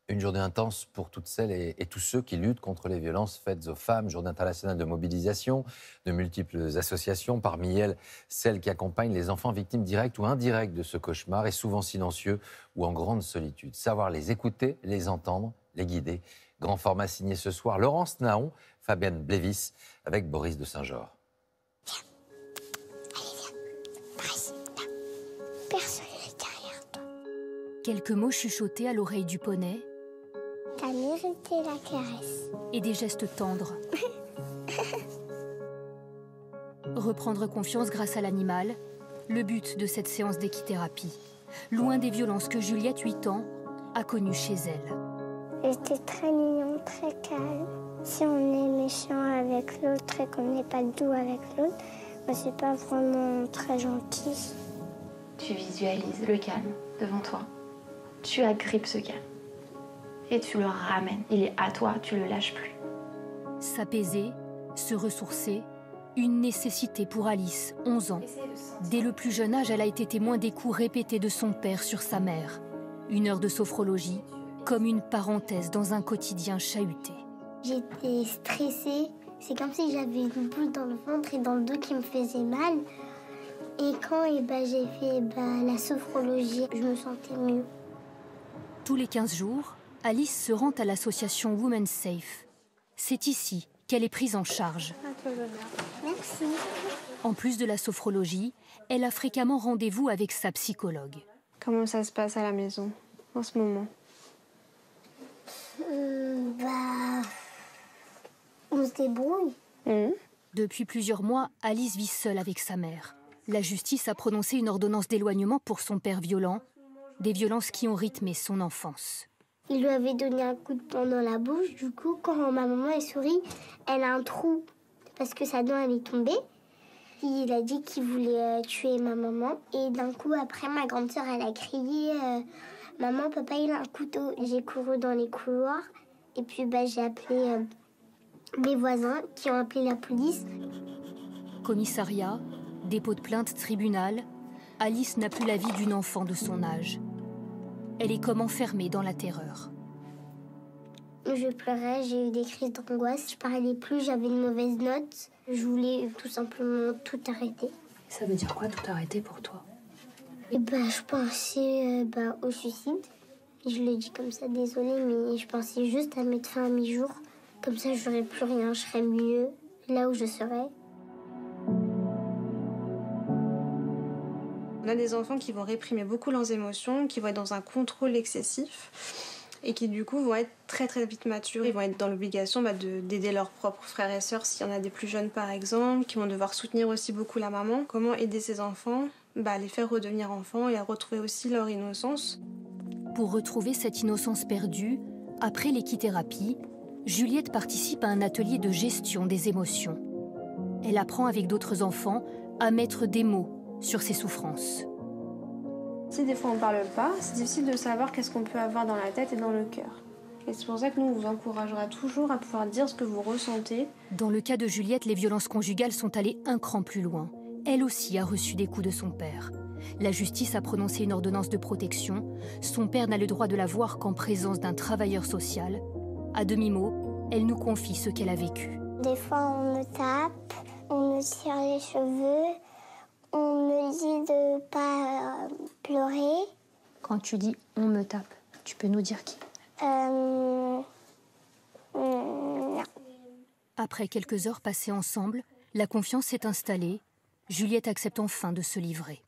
Une journée intense pour toutes celles et tous ceux qui luttent contre les violences faites aux femmes. Journée internationale de mobilisation de multiples associations, parmi elles celles qui accompagnent les enfants victimes directes ou indirectes de ce cauchemar et souvent silencieux ou en grande solitude. Savoir les écouter, les entendre, les guider. Grand format signé ce soir Laurence Naon, Fabienne Blévis avec Boris de Saint-Georges. Personne n'est derrière toi. Quelques mots chuchotés à l'oreille du poney. T'as mérité la caresse. Et des gestes tendres. Reprendre confiance grâce à l'animal, le but de cette séance d'équithérapie. Loin des violences que Juliette, 8 ans, a connues chez elle. J'étais très mignon, très calme. Si on est méchant avec l'autre et qu'on n'est pas doux avec l'autre, c'est pas vraiment très gentil. Tu visualises le calme devant toi. Tu agrippes ce calme. Et tu le ramènes. Il est à toi, tu le lâches plus. S'apaiser, se ressourcer, une nécessité pour Alice, 11 ans. Dès le plus jeune âge, elle a été témoin des coups répétés de son père sur sa mère. Une heure de sophrologie, comme une parenthèse dans un quotidien chahuté. J'étais stressée. C'est comme si j'avais une boule dans le ventre et dans le dos qui me faisait mal. Et quand j'ai fait la sophrologie, je me sentais mieux. Tous les 15 jours, Alice se rend à l'association Women's Safe. C'est ici qu'elle est prise en charge. Merci. En plus de la sophrologie, elle a fréquemment rendez-vous avec sa psychologue. Comment ça se passe à la maison en ce moment? On se débrouille. Depuis plusieurs mois, Alice vit seule avec sa mère. La justice a prononcé une ordonnance d'éloignement pour son père violent, des violences qui ont rythmé son enfance. Il lui avait donné un coup de poing dans la bouche. Du coup, quand ma maman est sourit, elle a un trou parce que sa dent elle est tombée. Il a dit qu'il voulait tuer ma maman. Et d'un coup, après, ma grande sœur, elle a crié « Maman, papa, il a un couteau ». J'ai couru dans les couloirs. Et puis, j'ai appelé mes voisins qui ont appelé la police. Commissariat, dépôt de plainte, tribunal, Alice n'a plus la vie d'une enfant de son âge. Elle est comme enfermée dans la terreur. Je pleurais, j'ai eu des crises d'angoisse. Je parlais plus, j'avais une mauvaise note. Je voulais tout simplement tout arrêter. Ça veut dire quoi, tout arrêter pour toi? Et je pensais au suicide. Je le dis comme ça, désolée, mais je pensais juste à mettre fin à mes jours. Comme ça, j'aurais plus rien, je serais mieux là où je serais. On a des enfants qui vont réprimer beaucoup leurs émotions, qui vont être dans un contrôle excessif et qui du coup vont être très très vite matures. Ils vont être dans l'obligation d'aider leurs propres frères et sœurs s'il y en a des plus jeunes par exemple, qui vont devoir soutenir aussi beaucoup la maman. Comment aider ces enfants à les faire redevenir enfants et à retrouver aussi leur innocence. Pour retrouver cette innocence perdue, après l'équithérapie, Juliette participe à un atelier de gestion des émotions. Elle apprend avec d'autres enfants à mettre des mots sur ses souffrances. Si des fois on ne parle pas, c'est difficile de savoir qu'est-ce qu'on peut avoir dans la tête et dans le cœur. Et c'est pour ça que nous, on vous encouragera toujours à pouvoir dire ce que vous ressentez. Dans le cas de Juliette, les violences conjugales sont allées un cran plus loin. Elle aussi a reçu des coups de son père. La justice a prononcé une ordonnance de protection. Son père n'a le droit de la voir qu'en présence d'un travailleur social. À demi-mot, elle nous confie ce qu'elle a vécu. Des fois, on me tape, on me tire les cheveux, on me dit de pas pleurer. Quand tu dis « on me tape », tu peux nous dire qui? Non. Après quelques heures passées ensemble, la confiance s'est installée. Juliette accepte enfin de se livrer.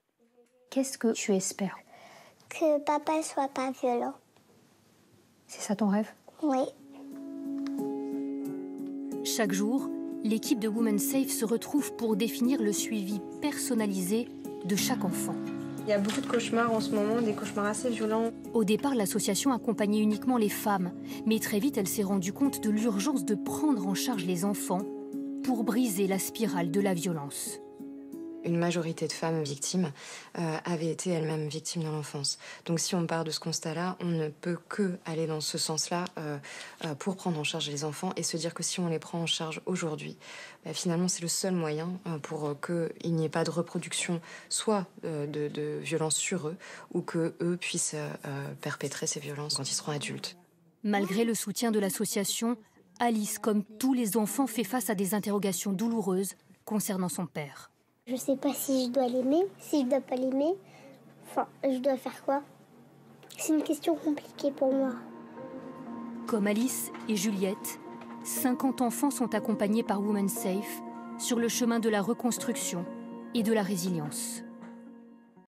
Qu'est-ce que tu espères? Que papa soit pas violent. C'est ça ton rêve? Oui. Chaque jour, l'équipe de Women's Safe se retrouve pour définir le suivi personnalisé de chaque enfant. Il y a beaucoup de cauchemars en ce moment, des cauchemars assez violents. Au départ, l'association accompagnait uniquement les femmes, mais très vite, elle s'est rendue compte de l'urgence de prendre en charge les enfants pour briser la spirale de la violence. Une majorité de femmes victimes avaient été elles-mêmes victimes dans l'enfance. Donc si on part de ce constat-là, on ne peut que aller dans ce sens-là pour prendre en charge les enfants et se dire que si on les prend en charge aujourd'hui, finalement c'est le seul moyen pour qu'il n'y ait pas de reproduction soit de violences sur eux ou qu'eux puissent perpétrer ces violences quand ils seront adultes. Malgré le soutien de l'association, Alice, comme tous les enfants, fait face à des interrogations douloureuses concernant son père. Je sais pas si je dois l'aimer, si je dois pas l'aimer. Enfin, je dois faire quoi? C'est une question compliquée pour moi. Comme Alice et Juliette, 50 enfants sont accompagnés par Women Safe sur le chemin de la reconstruction et de la résilience.